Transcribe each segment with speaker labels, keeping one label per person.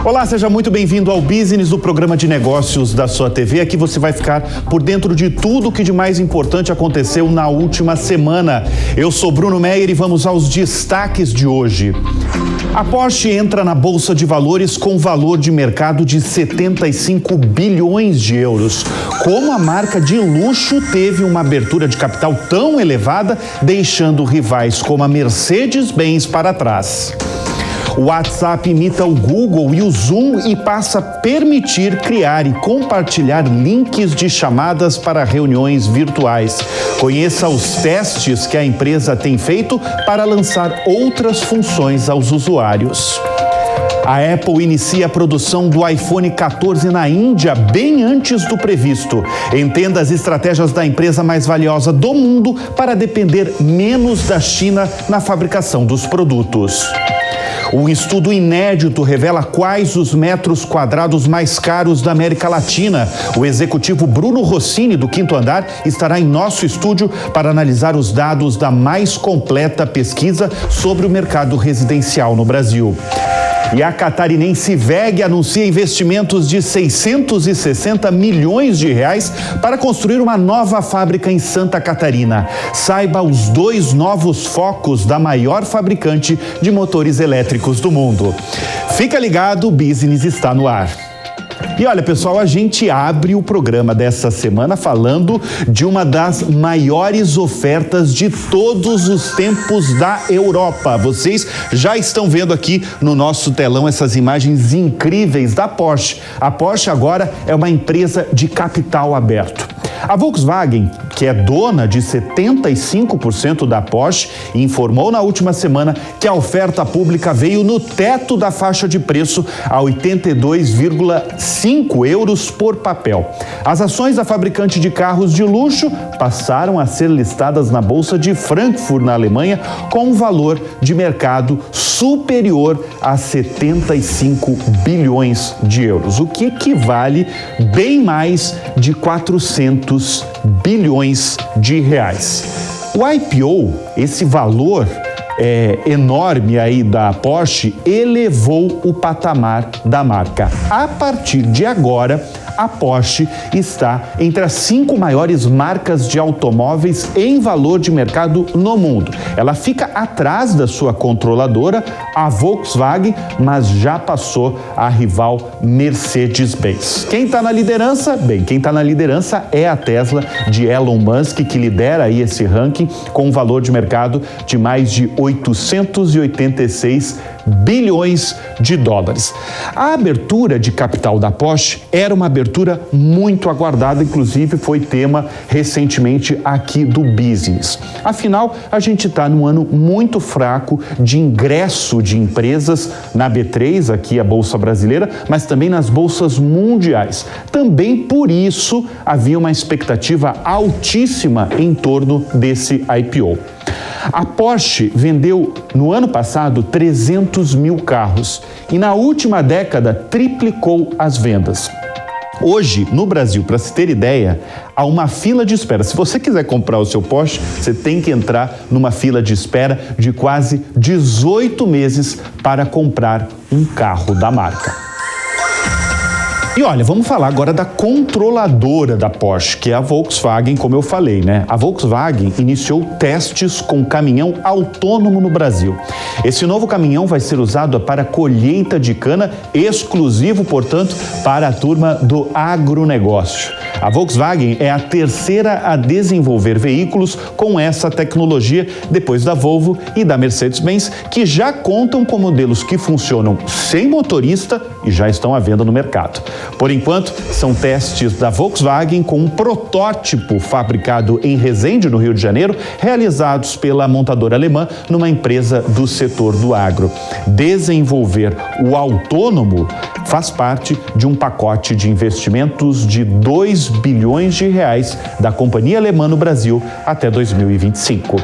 Speaker 1: Olá, seja muito bem-vindo ao Business, do programa de negócios da sua TV. Aqui você vai ficar por dentro de tudo o que de mais importante aconteceu na última semana. Eu sou Bruno Meyer e vamos aos destaques de hoje. A Porsche entra na Bolsa de Valores com valor de mercado de 75 bilhões de euros. Como a marca de luxo teve uma abertura de capital tão elevada, deixando rivais como a Mercedes-Benz para trás. O WhatsApp imita o Google e o Zoom e passa a permitir criar e compartilhar links de chamadas para reuniões virtuais. Conheça os testes que a empresa tem feito para lançar outras funções aos usuários. A Apple inicia a produção do iPhone 14 na Índia bem antes do previsto. Entenda as estratégias da empresa mais valiosa do mundo para depender menos da China na fabricação dos produtos. Um estudo inédito revela quais os metros quadrados mais caros da América Latina. O executivo Bruno Rossini, do Quinto Andar, estará em nosso estúdio para analisar os dados da mais completa pesquisa sobre o mercado residencial no Brasil. E a catarinense WEG anuncia investimentos de 660 milhões de reais para construir uma nova fábrica em Santa Catarina. Saiba os 2 novos focos da maior fabricante de motores elétricos do mundo. Fica ligado, o Business está no ar. E olha, pessoal, a gente abre o programa dessa semana falando de uma das maiores ofertas de todos os tempos da Europa. Vocês já estão vendo aqui no nosso telão essas imagens incríveis da Porsche. A Porsche agora é uma empresa de capital aberto. A Volkswagen, que é dona de 75% da Porsche, informou na última semana que a oferta pública veio no teto da faixa de preço a 82,5 euros por papel. As ações da fabricante de carros de luxo passaram a ser listadas na Bolsa de Frankfurt, na Alemanha, com um valor de mercado superior a 75 bilhões de euros, o que equivale bem mais de 400 bilhões de reais. O IPO, esse valor enorme aí da Porsche, elevou o patamar da marca. A partir de agora, a Porsche está entre as 5 maiores marcas de automóveis em valor de mercado no mundo. Ela fica atrás da sua controladora, a Volkswagen, mas já passou a rival Mercedes-Benz. Quem está na liderança? Bem, quem está na liderança é a Tesla de Elon Musk, que lidera aí esse ranking com um valor de mercado de mais de 886 bilhões de dólares. A abertura de capital da Porsche era uma abertura muito aguardada, inclusive foi tema recentemente aqui do Business. Afinal, a gente está num ano muito fraco de ingresso de empresas na B3, aqui a Bolsa Brasileira, mas também nas bolsas mundiais. Também por isso havia uma expectativa altíssima em torno desse IPO. A Porsche vendeu no ano passado 300 mil carros e na última década triplicou as vendas. Hoje, no Brasil, para se ter ideia, há uma fila de espera. Se você quiser comprar o seu Porsche, você tem que entrar numa fila de espera de quase 18 meses para comprar um carro da marca. E olha, vamos falar agora da controladora da Porsche, que é a Volkswagen, como eu falei, né? A Volkswagen iniciou testes com caminhão autônomo no Brasil. Esse novo caminhão vai ser usado para colheita de cana, exclusivo, portanto, para a turma do agronegócio. A Volkswagen é a terceira a desenvolver veículos com essa tecnologia, depois da Volvo e da Mercedes-Benz, que já contam com modelos que funcionam sem motorista e já estão à venda no mercado. Por enquanto, são testes da Volkswagen com um protótipo fabricado em Resende, no Rio de Janeiro, realizados pela montadora alemã numa empresa do setor do agro. Desenvolver o autônomo faz parte de um pacote de investimentos de 2 bilhões de reais da companhia alemã no Brasil até 2025.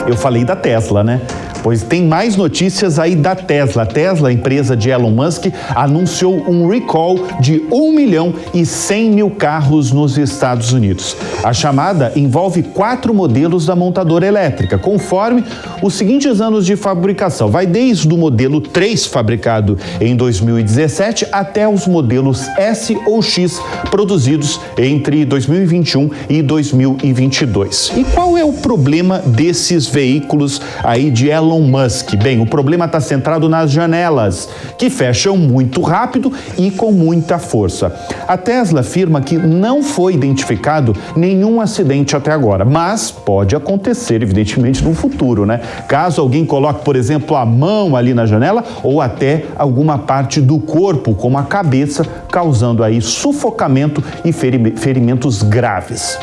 Speaker 1: Eu falei da Tesla, né? Pois tem mais notícias aí da Tesla. A Tesla, a empresa de Elon Musk, anunciou um recall de 1.100.000 carros nos Estados Unidos. A chamada envolve 4 modelos da montadora elétrica, conforme os seguintes anos de fabricação. Vai desde o modelo 3, fabricado em 2017, até os modelos S ou X, produzidos entre 2021 e 2022. E qual é o problema desses veículos aí de Elon Musk? Bem, o problema está centrado nas janelas, que fecham muito rápido e com muita força. A Tesla afirma que não foi identificado nenhum acidente até agora, mas pode acontecer, evidentemente, no futuro, né? Caso alguém coloque, por exemplo, a mão ali na janela ou até alguma parte do corpo, como a cabeça, causando aí sufocamento e ferimentos graves.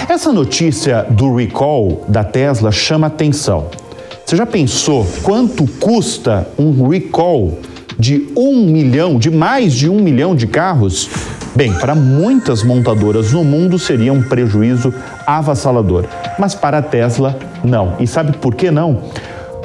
Speaker 1: Essa notícia do recall da Tesla chama atenção. Você já pensou quanto custa um recall de 1 milhão, de mais de 1 milhão de carros? Bem, para muitas montadoras no mundo seria um prejuízo avassalador, mas para a Tesla, não. E sabe por que não?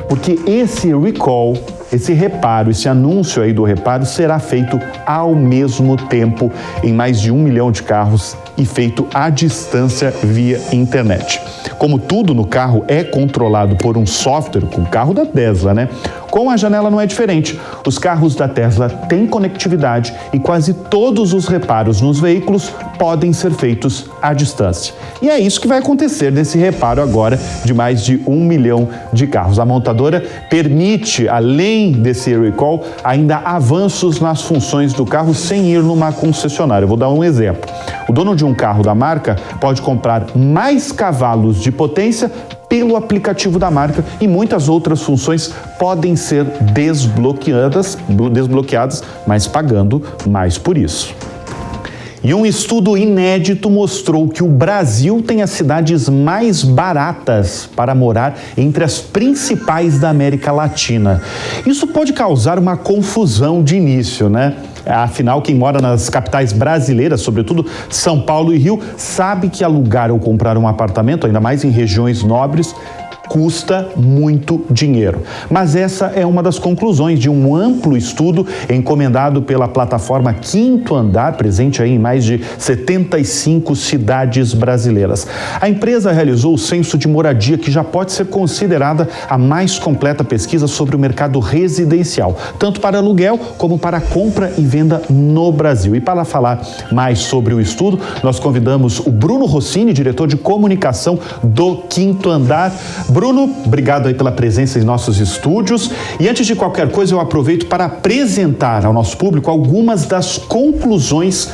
Speaker 1: Porque esse recall, esse reparo, esse anúncio aí do reparo será feito ao mesmo tempo em mais de 1 milhão de carros e feito à distância via internet. Como tudo no carro é controlado por um software, com o carro da Tesla, né? Com a janela não é diferente. Os carros da Tesla têm conectividade e quase todos os reparos nos veículos podem ser feitos à distância. E é isso que vai acontecer nesse reparo agora de mais de 1 milhão de carros. A montadora permite, além desse recall, ainda avanços nas funções do carro sem ir numa concessionária. Eu vou dar um exemplo. O dono de um carro da marca pode comprar mais cavalos de potência pelo aplicativo da marca e muitas outras funções podem ser desbloqueadas, mas pagando mais por isso. E um estudo inédito mostrou que o Brasil tem as cidades mais baratas para morar entre as principais da América Latina. Isso pode causar uma confusão de início, né? Afinal, quem mora nas capitais brasileiras, sobretudo São Paulo e Rio, sabe que alugar ou comprar um apartamento, ainda mais em regiões nobres, custa muito dinheiro. Mas essa é uma das conclusões de um amplo estudo encomendado pela plataforma Quinto Andar, presente aí em mais de 75 cidades brasileiras. A empresa realizou o censo de moradia, que já pode ser considerada a mais completa pesquisa sobre o mercado residencial, tanto para aluguel como para compra e venda no Brasil. E para falar mais sobre o estudo, nós convidamos o Bruno Rossini, diretor de comunicação do Quinto Andar. Bruno, obrigado aí pela presença em nossos estúdios. E antes de qualquer coisa, eu aproveito para apresentar ao nosso público algumas das conclusões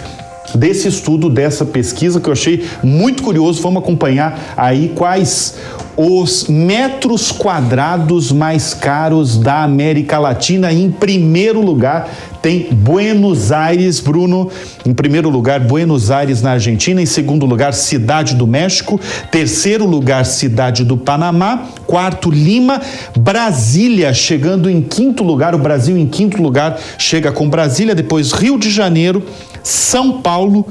Speaker 1: desse estudo, dessa pesquisa, que eu achei muito curioso. Vamos acompanhar aí quais os metros quadrados mais caros da América Latina. Em primeiro lugar, tem Buenos Aires, Bruno. Em primeiro lugar, Buenos Aires, na Argentina. Em segundo lugar, Cidade do México. Terceiro lugar, Cidade do Panamá. Quarto, Lima. Brasília, chegando em quinto lugar. O Brasil em quinto lugar chega com Brasília. Depois, Rio de Janeiro, São Paulo,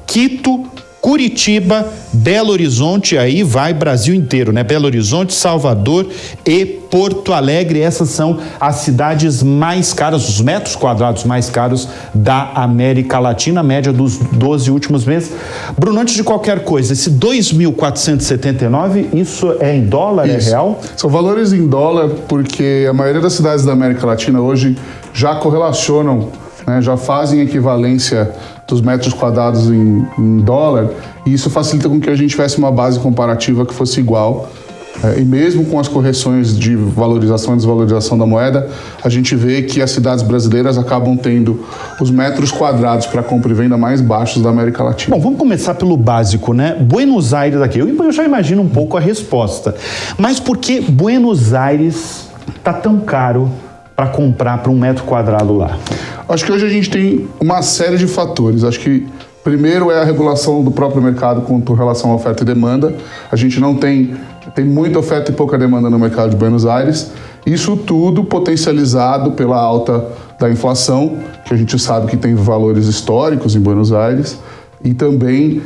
Speaker 1: Quito, Curitiba, Belo Horizonte, aí vai Brasil inteiro, né? Belo Horizonte, Salvador e Porto Alegre. Essas são as cidades mais caras, os metros quadrados mais caros da América Latina, a média dos 12 últimos meses. Bruno, antes de qualquer coisa, esse 2.479, isso é em dólar, isso. É real?
Speaker 2: São valores em dólar, porque a maioria das cidades da América Latina hoje já correlacionam, né, já fazem equivalência dos metros quadrados em dólar, e isso facilita com que a gente tivesse uma base comparativa que fosse igual. E mesmo com as correções de valorização e desvalorização da moeda, a gente vê que as cidades brasileiras acabam tendo os metros quadrados para compra e venda mais baixos da América Latina.
Speaker 1: Bom, vamos começar pelo básico, né? Buenos Aires aqui, eu já imagino um pouco a resposta, mas por que Buenos Aires está tão caro para comprar para um metro quadrado lá?
Speaker 2: Acho que hoje a gente tem uma série de fatores. Acho que primeiro é a regulação do próprio mercado com relação à oferta e demanda. A gente não tem muita oferta e pouca demanda no mercado de Buenos Aires. Isso tudo potencializado pela alta da inflação, que a gente sabe que tem valores históricos em Buenos Aires, e também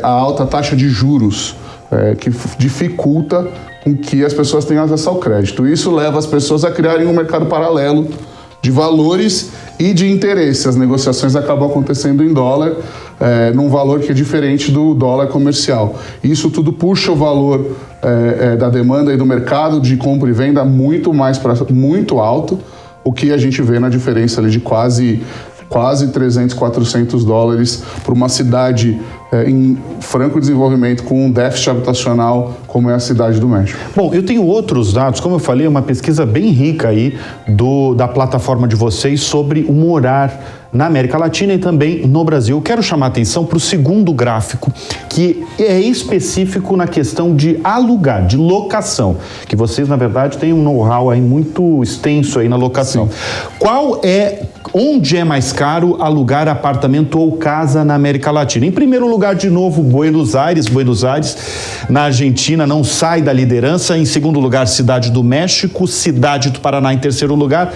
Speaker 2: a alta taxa de juros, que dificulta com que as pessoas tenham acesso ao crédito. Isso leva as pessoas a criarem um mercado paralelo de valores e de interesse. As negociações acabam acontecendo em dólar, num valor que é diferente do dólar comercial. Isso tudo puxa o valor da demanda e do mercado de compra e venda muito alto, o que a gente vê na diferença ali de quase 300, 400 dólares para uma cidade em franco desenvolvimento com um déficit habitacional como é a cidade do México.
Speaker 1: Bom, eu tenho outros dados, como eu falei, uma pesquisa bem rica aí da plataforma de vocês sobre o morar na América Latina e também no Brasil. Eu quero chamar a atenção para o segundo gráfico, que é específico na questão de alugar, de locação, que vocês, na verdade, têm um know-how aí muito extenso aí na locação. Sim. Onde é mais caro alugar apartamento ou casa na América Latina? Em primeiro lugar, de novo, Buenos Aires, na Argentina, não sai da liderança. Em segundo lugar, Cidade do México, Cidade do Paraná em terceiro lugar.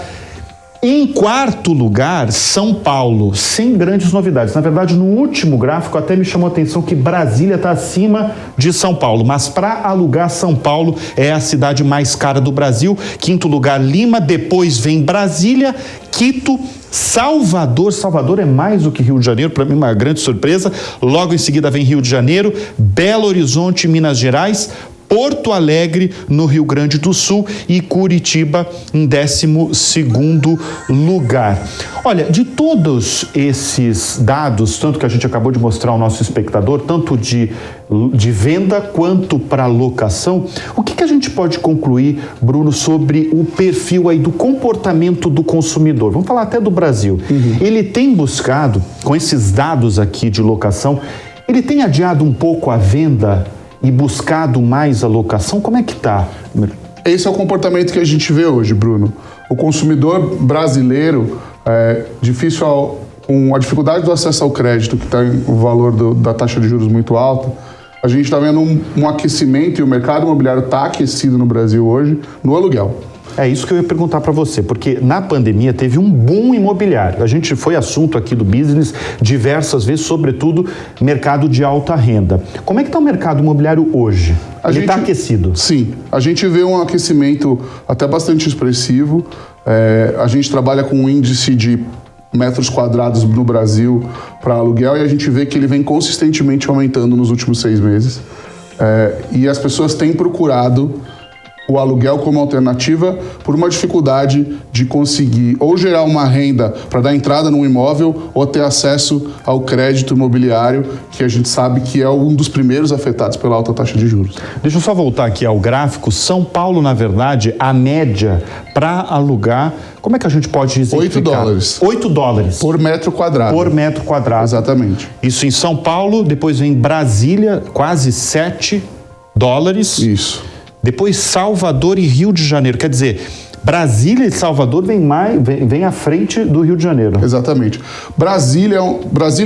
Speaker 1: Em quarto lugar, São Paulo, sem grandes novidades. Na verdade, no último gráfico até me chamou a atenção que Brasília está acima de São Paulo, mas para alugar, São Paulo é a cidade mais cara do Brasil. Quinto lugar, Lima, depois vem Brasília, Quito, Salvador. Salvador é mais do que Rio de Janeiro, para mim uma grande surpresa. Logo em seguida vem Rio de Janeiro, Belo Horizonte, Minas Gerais, Porto Alegre, no Rio Grande do Sul, e Curitiba em 12º lugar. Olha, de todos esses dados, tanto que a gente acabou de mostrar ao nosso espectador, tanto de venda quanto para locação, o que a gente pode concluir, Bruno, sobre o perfil aí do comportamento do consumidor? Vamos falar até do Brasil. Ele tem buscado, com esses dados aqui de locação, ele tem adiado um pouco a venda e buscado mais a locação? Como é que está?
Speaker 2: Esse é o comportamento que a gente vê hoje, Bruno. O consumidor brasileiro, com a dificuldade do acesso ao crédito, que está o valor da taxa de juros muito alta, a gente está vendo um aquecimento, e o mercado imobiliário está aquecido no Brasil hoje, no aluguel.
Speaker 1: É isso que eu ia perguntar para você, porque na pandemia teve um boom imobiliário. A gente foi assunto aqui do Business diversas vezes, sobretudo mercado de alta renda. Como é que está o mercado imobiliário hoje? Ele está aquecido?
Speaker 2: Sim, a gente vê um aquecimento até bastante expressivo. A gente trabalha com um índice de metros quadrados no Brasil para aluguel e a gente vê que ele vem consistentemente aumentando nos últimos 6 meses. E as pessoas têm procurado o aluguel como alternativa por uma dificuldade de conseguir ou gerar uma renda para dar entrada num imóvel ou ter acesso ao crédito imobiliário, que a gente sabe que é um dos primeiros afetados pela alta taxa de juros.
Speaker 1: Deixa eu só voltar aqui ao gráfico. São Paulo, na verdade, a média para alugar, como é que a gente pode exemplificar?
Speaker 2: $8.
Speaker 1: $8.
Speaker 2: Por metro quadrado.
Speaker 1: Por metro quadrado.
Speaker 2: Exatamente.
Speaker 1: Isso em São Paulo, depois vem Brasília, quase $7.
Speaker 2: Isso.
Speaker 1: Depois Salvador e Rio de Janeiro. Quer dizer, Brasília e Salvador vem à frente do Rio de Janeiro.
Speaker 2: Exatamente. Brasília,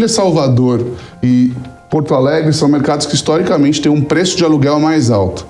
Speaker 2: Salvador e Porto Alegre são mercados que historicamente têm um preço de aluguel mais alto.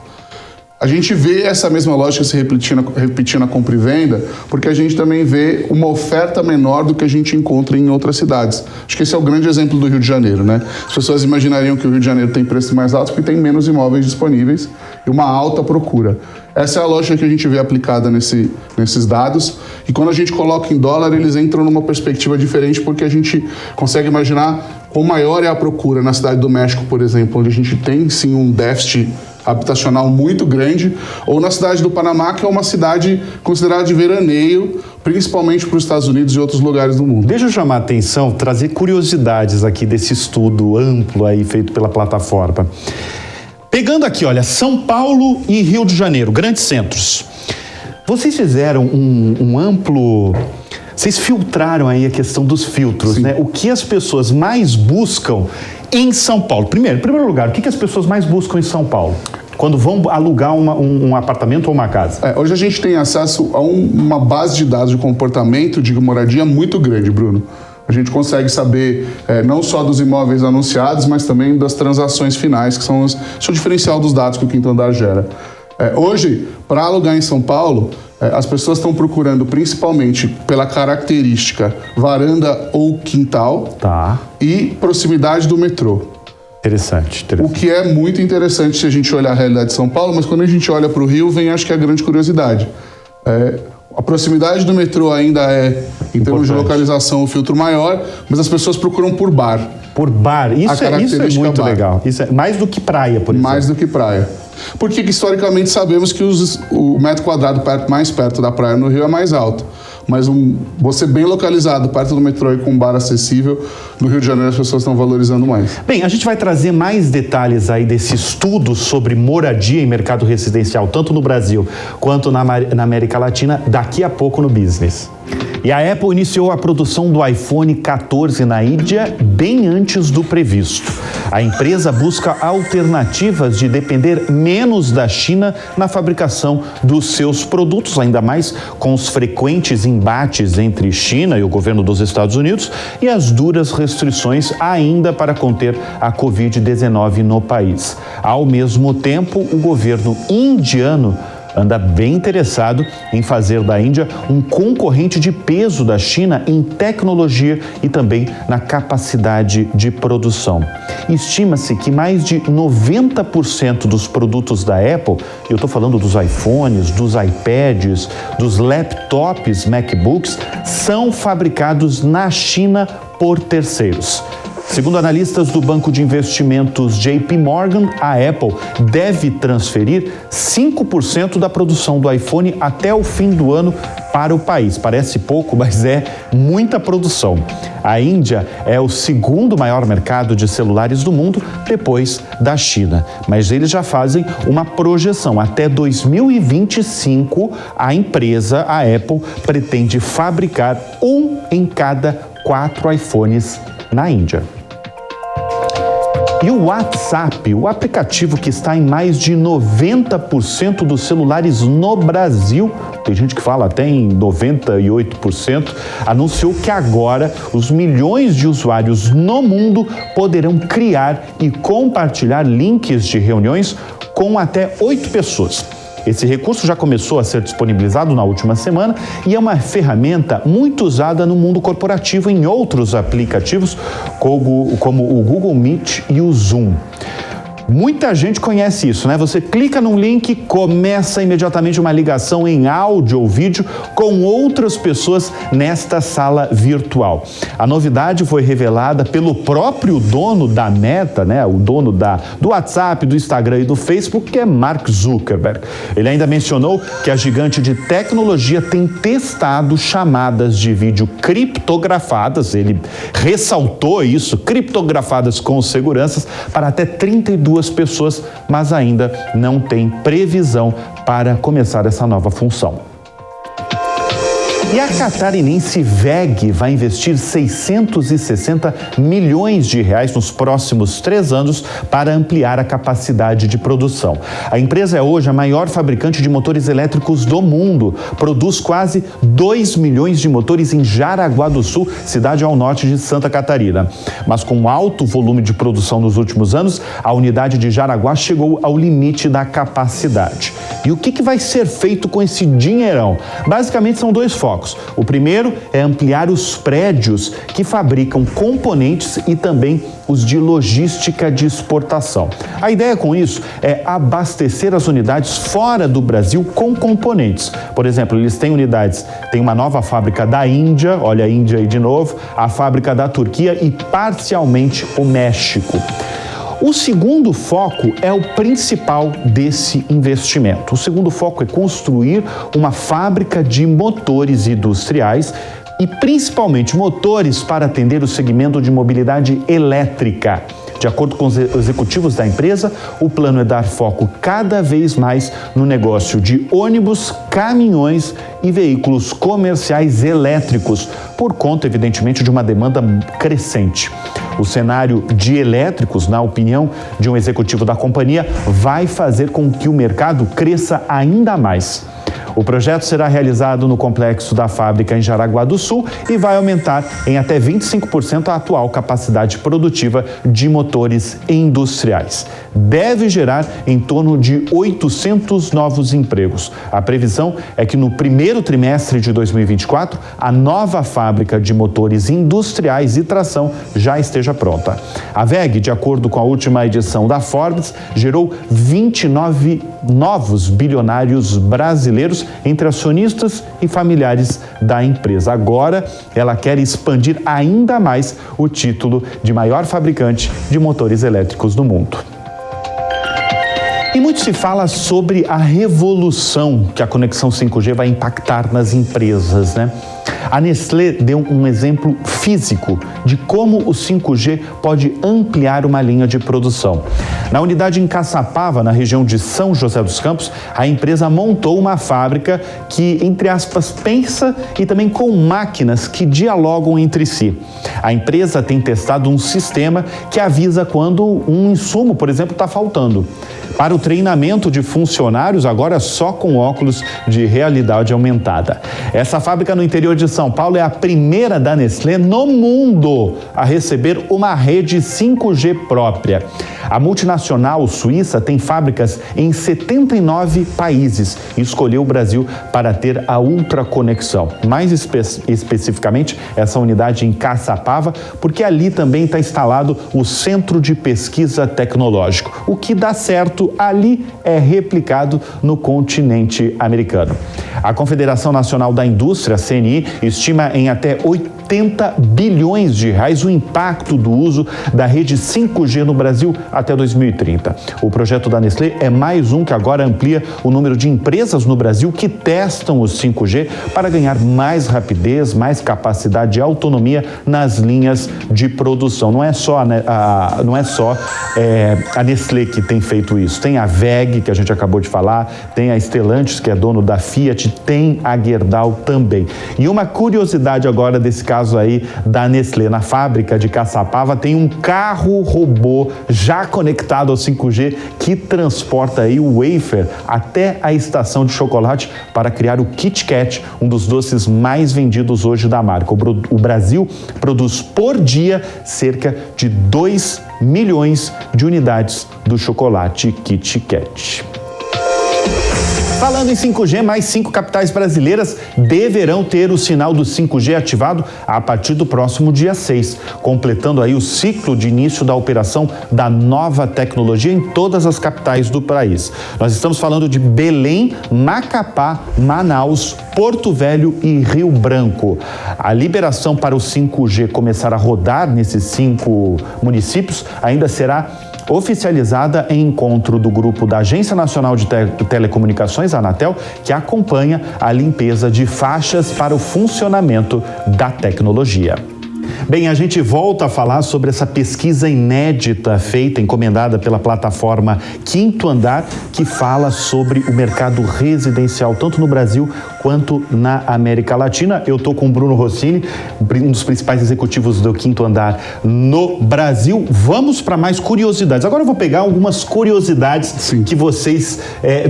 Speaker 2: A gente vê essa mesma lógica se repetindo na compra e venda, porque a gente também vê uma oferta menor do que a gente encontra em outras cidades. Acho que esse é o grande exemplo do Rio de Janeiro, né? As pessoas imaginariam que o Rio de Janeiro tem preços mais altos porque tem menos imóveis disponíveis e uma alta procura. Essa é a lógica que a gente vê aplicada nesses dados. E quando a gente coloca em dólar, eles entram numa perspectiva diferente, porque a gente consegue imaginar quão maior é a procura na Cidade do México, por exemplo, onde a gente tem sim um déficit habitacional muito grande, ou na cidade do Panamá, que é uma cidade considerada de veraneio, principalmente para os Estados Unidos e outros lugares do mundo.
Speaker 1: Deixa eu chamar a atenção, trazer curiosidades aqui desse estudo amplo aí feito pela plataforma. Pegando aqui, olha, São Paulo e Rio de Janeiro, grandes centros. Vocês fizeram um amplo... Vocês filtraram aí a questão dos filtros,
Speaker 2: Sim.
Speaker 1: né? O que as pessoas mais buscam em São Paulo? Em primeiro lugar, o que as pessoas mais buscam em São Paulo? Quando vão alugar um apartamento ou uma casa?
Speaker 2: Hoje a gente tem acesso a uma base de dados de comportamento de moradia muito grande, Bruno. A gente consegue saber não só dos imóveis anunciados, mas também das transações finais, que são o diferencial dos dados que o Quinto Andar gera. Hoje, para alugar em São Paulo, as pessoas estão procurando principalmente pela característica varanda ou quintal,
Speaker 1: Tá.
Speaker 2: e proximidade do metrô.
Speaker 1: Interessante.
Speaker 2: O que é muito interessante se a gente olhar a realidade de São Paulo, mas quando a gente olha para o Rio, vem acho que a grande curiosidade. A proximidade do metrô ainda é, em termos de localização, o filtro maior, mas as pessoas procuram por bar.
Speaker 1: Por bar. Isso é muito legal. Isso é mais do que praia, por exemplo.
Speaker 2: Mais do que praia. Porque historicamente sabemos que o metro quadrado mais perto da praia no Rio é mais alto. Mas você bem localizado, perto do metrô e com um bar acessível, no Rio de Janeiro as pessoas estão valorizando mais.
Speaker 1: Bem, a gente vai trazer mais detalhes aí desse estudo sobre moradia e mercado residencial, tanto no Brasil quanto na América Latina, daqui a pouco no Business. E a Apple iniciou a produção do iPhone 14 na Índia bem antes do previsto. A empresa busca alternativas de depender menos da China na fabricação dos seus produtos, ainda mais com os frequentes embates entre China e o governo dos Estados Unidos e as duras restrições ainda para conter a Covid-19 no país. Ao mesmo tempo, o governo indiano anda bem interessado em fazer da Índia um concorrente de peso da China em tecnologia e também na capacidade de produção. Estima-se que mais de 90% dos produtos da Apple, eu estou falando dos iPhones, dos iPads, dos laptops, MacBooks, são fabricados na China por terceiros. Segundo analistas do banco de investimentos JP Morgan, a Apple deve transferir 5% da produção do iPhone até o fim do ano para o país. Parece pouco, mas é muita produção. A Índia é o segundo maior mercado de celulares do mundo, depois da China. Mas eles já fazem uma projeção. Até 2025, a empresa, a Apple, pretende fabricar 1 em cada 4 iPhones na Índia. E o WhatsApp, o aplicativo que está em mais de 90% dos celulares no Brasil, tem gente que fala até em 98%, anunciou que agora os milhões de usuários no mundo poderão criar e compartilhar links de reuniões com até 8 pessoas. Esse recurso já começou a ser disponibilizado na última semana e é uma ferramenta muito usada no mundo corporativo em outros aplicativos, como o Google Meet e o Zoom. Muita gente conhece isso, né? Você clica num link, começa imediatamente uma ligação em áudio ou vídeo com outras pessoas nesta sala virtual. A novidade foi revelada pelo próprio dono da Meta, né? O dono do WhatsApp, do Instagram e do Facebook, que é Mark Zuckerberg. Ele ainda mencionou que a gigante de tecnologia tem testado chamadas de vídeo criptografadas, ele ressaltou isso, criptografadas com seguranças, para até 32 pessoas, mas ainda não tem previsão para começar essa nova função. E a catarinense WEG vai investir 660 milhões de reais nos próximos 3 anos para ampliar a capacidade de produção. A empresa é hoje a maior fabricante de motores elétricos do mundo. Produz quase 2 milhões de motores em Jaraguá do Sul, cidade ao norte de Santa Catarina. Mas com alto volume de produção nos últimos anos, a unidade de Jaraguá chegou ao limite da capacidade. E o que vai ser feito com esse dinheirão? Basicamente são 2 focos. O primeiro é ampliar os prédios que fabricam componentes e também os de logística de exportação. A ideia com isso é abastecer as unidades fora do Brasil com componentes. Por exemplo, eles têm unidades, tem uma nova fábrica da Índia, olha a Índia aí de novo, a fábrica da Turquia e parcialmente o México. O segundo foco é o principal desse investimento. O segundo foco é construir uma fábrica de motores industriais e principalmente motores para atender o segmento de mobilidade elétrica. De acordo com os executivos da empresa, o plano é dar foco cada vez mais no negócio de ônibus, caminhões e veículos comerciais elétricos, por conta, evidentemente, de uma demanda crescente. O cenário de elétricos, na opinião de um executivo da companhia, vai fazer com que o mercado cresça ainda mais. O projeto será realizado no complexo da fábrica em Jaraguá do Sul e vai aumentar em até 25% a atual capacidade produtiva de motores industriais. Deve gerar em torno de 800 novos empregos. A previsão é que no primeiro trimestre de 2024, a nova fábrica de motores industriais e tração já esteja pronta. A WEG, de acordo com a última edição da Forbes, gerou 29 novos bilionários brasileiros entre acionistas e familiares da empresa. Agora, ela quer expandir ainda mais o título de maior fabricante de motores elétricos do mundo. E muito se fala sobre a revolução que a conexão 5G vai impactar nas empresas, né? A Nestlé deu um exemplo físico de como o 5G pode ampliar uma linha de produção. Na unidade em Caçapava, na região de São José dos Campos, a empresa montou uma fábrica que, entre aspas, pensa e também com máquinas que dialogam entre si. A empresa tem testado um sistema que avisa quando um insumo, por exemplo, está faltando. Para o treinamento de funcionários, agora só com óculos de realidade aumentada. Essa fábrica no interior de São Paulo é a primeira da Nestlé no mundo a receber uma rede 5G própria. A multinacional suíça tem fábricas em 79 países e escolheu o Brasil para ter a ultraconexão. Mais especificamente, essa unidade em Caçapava, porque ali também está instalado o Centro de Pesquisa Tecnológico. O que dá certo ali é replicado no continente americano. A Confederação Nacional da Indústria, CNI, estima em até 80 bilhões de reais o impacto do uso da rede 5G no Brasil até 2030. O projeto da Nestlé é mais um que agora amplia o número de empresas no Brasil que testam o 5G para ganhar mais rapidez, mais capacidade e autonomia nas linhas de produção. Não é só a Nestlé que tem feito isso. Tem a WEG, que a gente acabou de falar, tem a Stellantis, que é dono da Fiat, tem a Gerdau também. E uma curiosidade agora desse caso aí da Nestlé, na fábrica de Caçapava tem um carro robô já conectado ao 5G que transporta aí o wafer até a estação de chocolate para criar o Kit Kat, um dos doces mais vendidos hoje da marca. O Brasil produz por dia cerca de 2 milhões de unidades do chocolate Kit Kat. Falando em 5G, mais 5 capitais brasileiras deverão ter o sinal do 5G ativado a partir do próximo dia 6, completando aí o ciclo de início da operação da nova tecnologia em todas as capitais do país. Nós estamos falando de Belém, Macapá, Manaus, Porto Velho e Rio Branco. A liberação para o 5G começar a rodar nesses 5 municípios ainda será oficializada em encontro do grupo da Agência Nacional de Telecomunicações, a Anatel, que acompanha a limpeza de faixas para o funcionamento da tecnologia. Bem, a gente volta a falar sobre essa pesquisa inédita feita, encomendada pela plataforma Quinto Andar, que fala sobre o mercado residencial, tanto no Brasil quanto na América Latina. Eu estou com o Bruno Rossini, um dos principais executivos do Quinto Andar no Brasil. Vamos para mais curiosidades. Agora eu vou pegar algumas curiosidades
Speaker 2: Sim.
Speaker 1: que vocês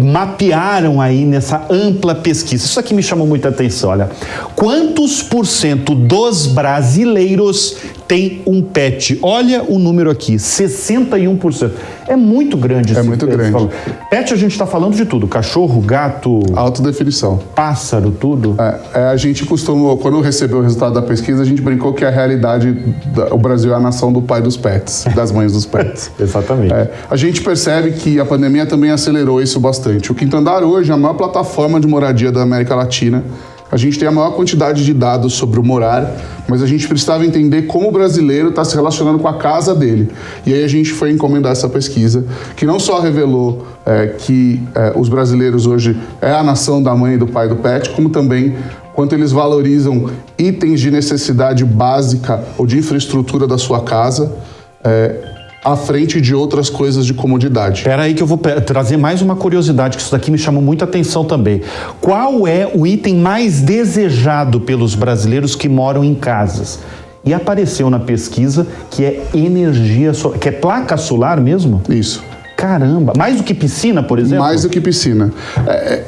Speaker 1: mapearam aí nessa ampla pesquisa. Isso aqui me chamou muita atenção. Olha, quantos % dos brasileiros tem um pet? Olha o número aqui, 61%. É muito grande.
Speaker 2: É muito grande.
Speaker 1: Pet, a gente está falando de tudo: cachorro, gato,
Speaker 2: alta definição,
Speaker 1: pássaro, tudo.
Speaker 2: A gente costumou, quando recebeu o resultado da pesquisa, a gente brincou que a realidade, o Brasil é a nação do pai dos pets, das mães dos pets.
Speaker 1: Exatamente.
Speaker 2: A gente percebe que a pandemia também acelerou isso bastante. O Quinto Andar hoje é a maior plataforma de moradia da América Latina. A gente tem a maior quantidade de dados sobre o morar, mas a gente precisava entender como o brasileiro está se relacionando com a casa dele. E aí a gente foi encomendar essa pesquisa, que não só revelou que os brasileiros hoje é a nação da mãe e do pai do pet, como também quanto eles valorizam itens de necessidade básica ou de infraestrutura da sua casa, à frente de outras coisas de comodidade.
Speaker 1: Espera aí que eu vou trazer mais uma curiosidade, que isso daqui me chamou muita atenção também. Qual é o item mais desejado pelos brasileiros que moram em casas? E apareceu na pesquisa que é energia solar, que é placa solar mesmo?
Speaker 2: Isso.
Speaker 1: Caramba, mais do que piscina, por exemplo?
Speaker 2: Mais do que piscina.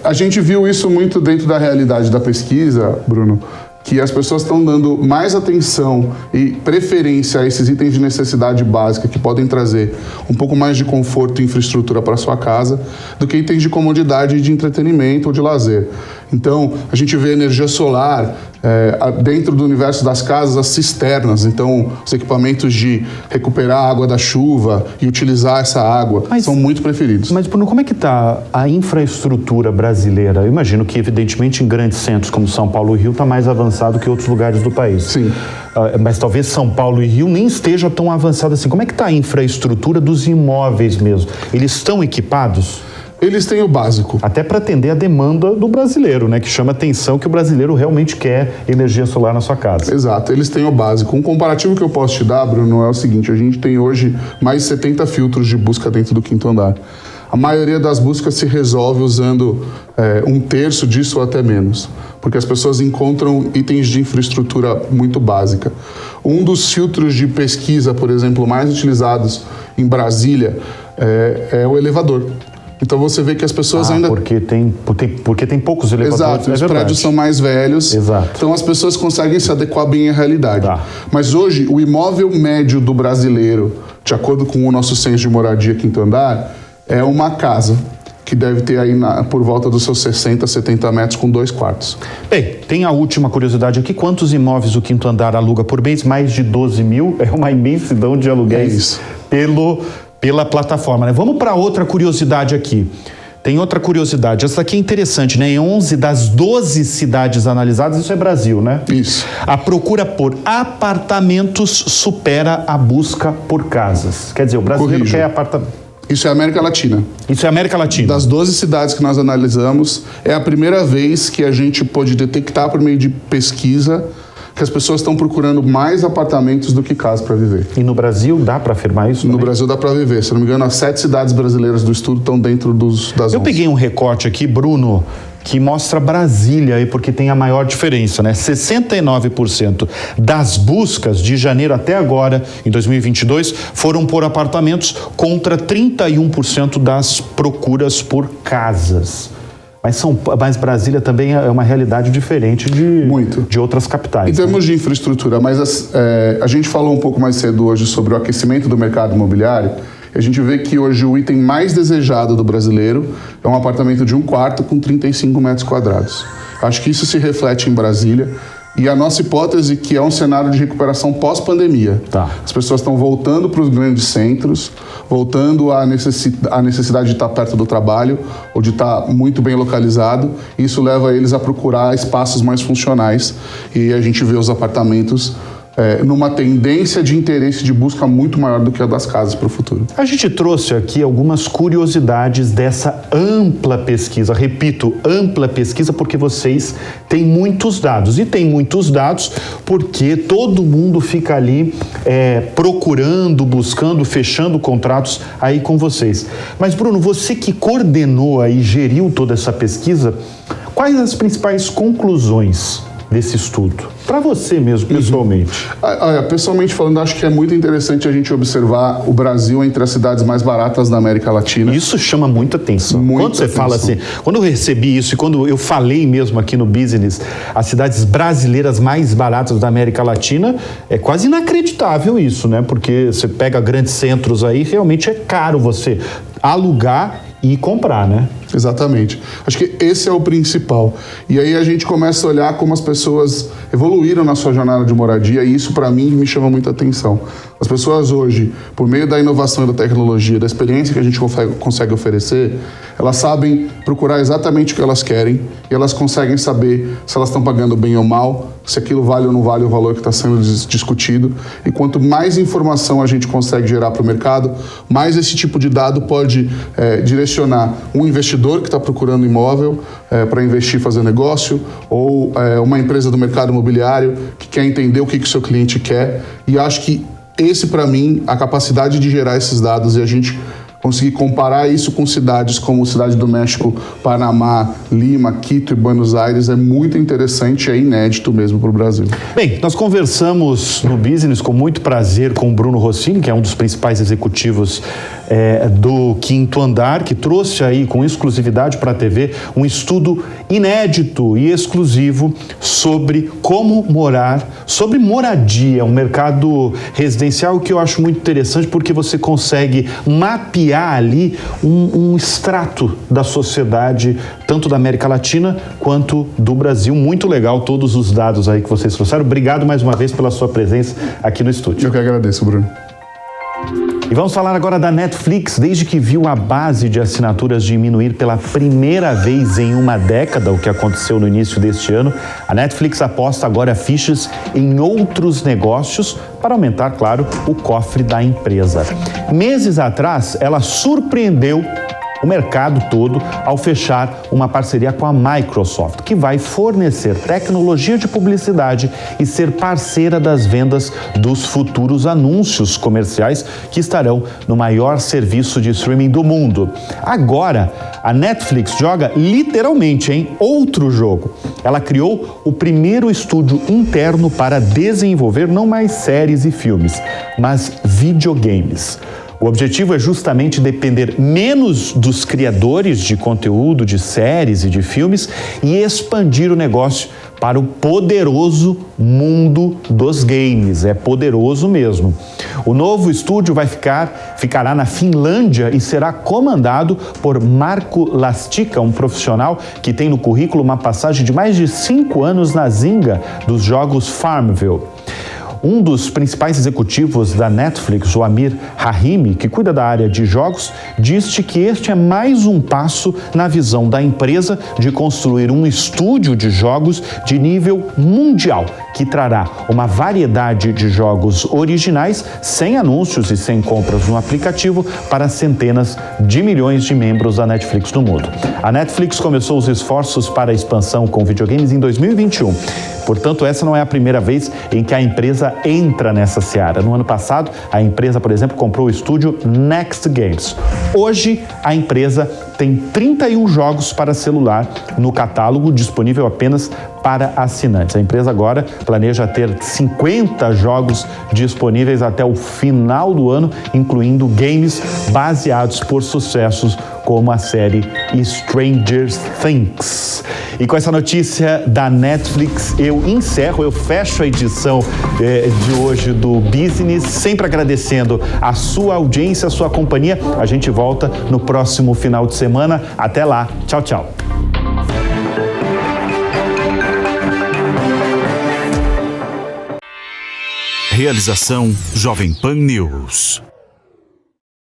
Speaker 2: A gente viu isso muito dentro da realidade da pesquisa, Bruno, que as pessoas estão dando mais atenção e preferência a esses itens de necessidade básica que podem trazer um pouco mais de conforto e infraestrutura para a sua casa do que itens de comodidade, de entretenimento ou de lazer. Então, a gente vê energia solar dentro do universo das casas, as cisternas, então os equipamentos de recuperar a água da chuva e utilizar essa água são muito preferidos.
Speaker 1: Mas, Bruno, como é que está a infraestrutura brasileira? Eu imagino que, evidentemente, em grandes centros como São Paulo e Rio está mais avançado que outros lugares do país.
Speaker 2: Sim.
Speaker 1: Mas talvez São Paulo e Rio nem esteja tão avançado assim. Como é que está a infraestrutura dos imóveis mesmo? Eles estão equipados?
Speaker 2: Eles têm o básico.
Speaker 1: Até para atender a demanda do brasileiro, né? Que chama atenção que o brasileiro realmente quer energia solar na sua casa.
Speaker 2: Exato, eles têm o básico. Um comparativo que eu posso te dar, Bruno, é o seguinte: a gente tem hoje mais de 70 filtros de busca dentro do quinto andar. A maioria das buscas se resolve usando um terço disso ou até menos, porque as pessoas encontram itens de infraestrutura muito básica. Um dos filtros de pesquisa, por exemplo, mais utilizados em Brasília é o elevador. Então você vê que as pessoas ainda...
Speaker 1: Porque tem poucos elevadores.
Speaker 2: Exato, os prédios são mais velhos.
Speaker 1: Exato.
Speaker 2: Então as pessoas conseguem se adequar bem à realidade.
Speaker 1: Tá.
Speaker 2: Mas hoje, o imóvel médio do brasileiro, de acordo com o nosso censo de moradia quinto andar, é uma casa que deve ter aí por volta dos seus 60, 70 metros com 2 quartos.
Speaker 1: Bem, tem a última curiosidade aqui. Quantos imóveis o quinto andar aluga por mês? Mais de 12 mil. É uma imensidão de aluguéis pela plataforma, né? Vamos para outra curiosidade aqui. Tem outra curiosidade. Essa aqui é interessante, né? Em 11 das 12 cidades analisadas, isso é Brasil, né?
Speaker 2: Isso.
Speaker 1: A procura por apartamentos supera a busca por casas. Quer dizer, o brasileiro quer apartamento.
Speaker 2: Isso é América Latina.
Speaker 1: Isso é América Latina.
Speaker 2: Das 12 cidades que nós analisamos, é a primeira vez que a gente pôde detectar por meio de pesquisa que as pessoas estão procurando mais apartamentos do que casas para viver.
Speaker 1: E no Brasil dá para afirmar isso?
Speaker 2: No Brasil dá para viver. Se não me engano, as 7 cidades brasileiras do estudo estão dentro das 11.
Speaker 1: Eu peguei um recorte aqui, Bruno, que mostra Brasília aí, porque tem a maior diferença, né? 69% das buscas de janeiro até agora, em 2022, foram por apartamentos contra 31% das procuras por casas. Mas Brasília também é uma realidade diferente de outras capitais.
Speaker 2: Em termos de infraestrutura, mas a gente falou um pouco mais cedo hoje sobre o aquecimento do mercado imobiliário. A gente vê que hoje o item mais desejado do brasileiro é um apartamento de 1 quarto com 35 metros quadrados. Acho que isso se reflete em Brasília. E a nossa hipótese é que é um cenário de recuperação pós-pandemia.
Speaker 1: Tá.
Speaker 2: As pessoas estão voltando para os grandes centros, voltando à necessidade de estar perto do trabalho ou de estar muito bem localizado. Isso leva eles a procurar espaços mais funcionais e a gente vê os apartamentos numa tendência de interesse de busca muito maior do que a das casas para o futuro.
Speaker 1: A gente trouxe aqui algumas curiosidades dessa ampla pesquisa. Repito, ampla pesquisa porque vocês têm muitos dados. E tem muitos dados porque todo mundo fica ali procurando, buscando, fechando contratos aí com vocês. Mas, Bruno, você que coordenou aí, geriu toda essa pesquisa, quais as principais conclusões desse estudo? Para você mesmo, pessoalmente.
Speaker 2: Pessoalmente falando, acho que é muito interessante a gente observar o Brasil entre as cidades mais baratas da América Latina.
Speaker 1: Isso chama muita atenção. Quando você fala assim, quando eu recebi isso e quando eu falei mesmo aqui no Business, as cidades brasileiras mais baratas da América Latina, é quase inacreditável isso, né? Porque você pega grandes centros aí, realmente é caro você alugar e comprar, né?
Speaker 2: Exatamente. Acho que esse é o principal. E aí a gente começa a olhar como as pessoas evoluíram na sua jornada de moradia e isso, para mim, me chama muita atenção. As pessoas hoje, por meio da inovação e da tecnologia, da experiência que a gente consegue oferecer, elas sabem procurar exatamente o que elas querem e elas conseguem saber se elas estão pagando bem ou mal, se aquilo vale ou não vale o valor que está sendo discutido. E quanto mais informação a gente consegue gerar para o mercado, mais esse tipo de dado pode direcionar um investidor que está procurando imóvel para investir e fazer negócio, ou uma empresa do mercado imobiliário que quer entender o que o seu cliente quer. E acho que esse, para mim, a capacidade de gerar esses dados e a gente conseguir comparar isso com cidades como Cidade do México, Panamá, Lima, Quito e Buenos Aires é muito interessante, é inédito mesmo para o Brasil.
Speaker 1: Bem, nós conversamos no Business com muito prazer com o Bruno Rossini, que é um dos principais executivos do Quinto Andar, que trouxe aí com exclusividade para a TV um estudo inédito e exclusivo sobre como morar, sobre moradia, um mercado residencial que eu acho muito interessante porque você consegue mapear ali um extrato da sociedade, tanto da América Latina quanto do Brasil. Muito legal todos os dados aí que vocês trouxeram. Obrigado mais uma vez pela sua presença aqui no estúdio.
Speaker 2: Eu que agradeço, Bruno.
Speaker 1: E vamos falar agora da Netflix. Desde que viu a base de assinaturas diminuir pela primeira vez em uma década, o que aconteceu no início deste ano, a Netflix aposta agora fichas em outros negócios para aumentar, claro, o cofre da empresa. Meses atrás, ela surpreendeu o mercado todo ao fechar uma parceria com a Microsoft, que vai fornecer tecnologia de publicidade e ser parceira das vendas dos futuros anúncios comerciais que estarão no maior serviço de streaming do mundo. Agora, a Netflix joga literalmente em outro jogo. Ela criou o primeiro estúdio interno para desenvolver não mais séries e filmes, mas videogames. O objetivo é justamente depender menos dos criadores de conteúdo, de séries e de filmes e expandir o negócio para o poderoso mundo dos games. É poderoso mesmo. O novo estúdio ficará na Finlândia e será comandado por Marco Lastica, um profissional que tem no currículo uma passagem de mais de 5 anos na Zynga dos jogos Farmville. Um dos principais executivos da Netflix, o Amir Rahimi, que cuida da área de jogos, disse que este é mais um passo na visão da empresa de construir um estúdio de jogos de nível mundial, que trará uma variedade de jogos originais, sem anúncios e sem compras no aplicativo, para centenas de milhões de membros da Netflix no mundo. A Netflix começou os esforços para a expansão com videogames em 2021. Portanto, essa não é a primeira vez em que a empresa entra nessa seara. No ano passado, a empresa, por exemplo, comprou o estúdio Next Games. Hoje, a empresa tem 31 jogos para celular no catálogo, disponível apenas para assinantes. A empresa agora planeja ter 50 jogos disponíveis até o final do ano, incluindo games baseados por sucessos como a série Stranger Things. E com essa notícia da Netflix, eu fecho a edição de hoje do Business, sempre agradecendo a sua audiência, a sua companhia. A gente volta no próximo final de semana. Até lá. Tchau, tchau.
Speaker 3: Realização Jovem Pan News.